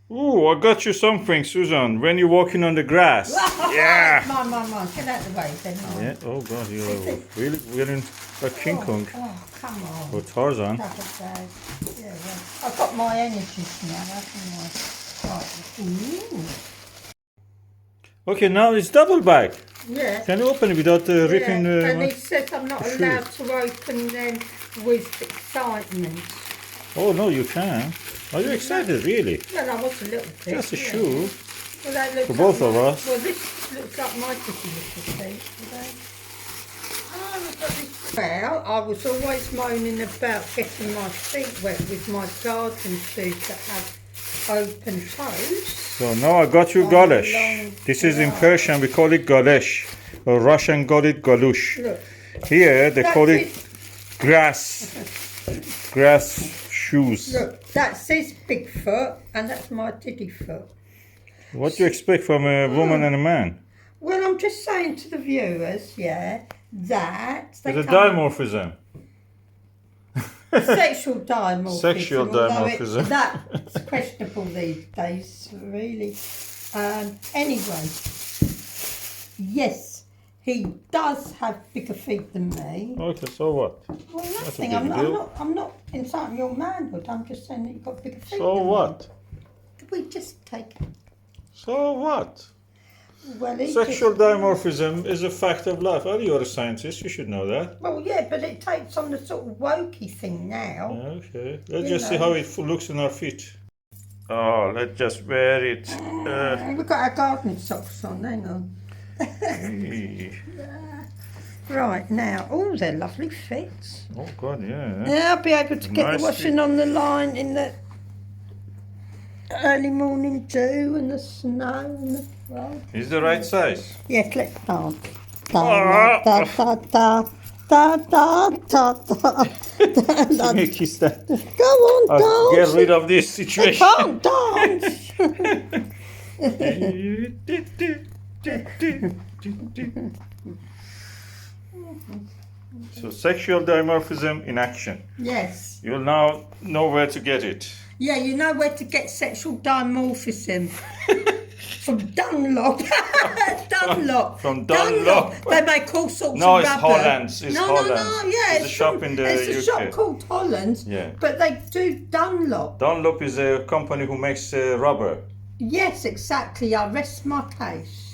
Ooh, I got you something, Susan. When you're walking on the grass. Yeah. Mine. Get out of the way then. Yeah. Oh God, you're really wearing a King Kong Oh, come on. or Tarzan. Couple of days. Yeah, well, I've got my energies now, haven't I? Right. Ooh. Okay, now it's double bag. Yeah. Can you open it without ripping? And he says I'm not the allowed to open them with excitement. Oh no, you can. Are you excited, really? Well, I was a little bit. Just a yeah. shoe. Well, they look For both like of my- us. Well, this looks like my pretty little feet. I've got this. Well, I was always moaning about getting my feet wet with my garden shoes that have open toes. So now I got you Oh, galish. long This is in grass. Persian we call it galish. Or Russian call it galush. Look, Here they That's call it it. grass shoes. look, that says Bigfoot, and that's my titty foot. What do you expect from a woman and a man? Well, I'm just saying to the viewers, yeah, that they It's a come- dimorphism. sexual dimorphism. Sexual although dimorphism. That's questionable these days, really. Anyway, yes, he does have bigger feet than me. Okay, so what? Well, nothing. big I'm deal. not insulting your manhood. I'm just saying that you've got bigger feet. So than what? Me. Could we just take it? So what? Well, he Sexual just- dimorphism is a fact of life. Oh, you're a scientist, you should know that. Well, yeah, but it takes on the sort of wokey thing now. Okay, let's You just see know. how it looks on our feet. Oh, let's just wear it. We've got our garden socks on. Hang on. Right now, oh, they're lovely fits. Oh God, yeah. Yeah, I'll be able to get Nice the washing on the line in the early morning dew and the snow and the frost. Is the right size? Yes, let's dance. Da, Ah. da, da, da, da, da, da, da, da. Kiss that. Go on, I'll dance. get rid of this I situation. can't dance. So sexual dimorphism in action. Yes. You'll now know where to get it. Yeah, you know where to get sexual dimorphism. From Dunlop. Dunlop. From Dunlop. They make all sorts No, of it's rubber. Holland's. It's no, Holland's. No, yeah. There's a shop in the It's a UK. shop called Holland's. Yeah. But they do Dunlop. Dunlop is a company who makes rubber. Yes, exactly. I rest my case.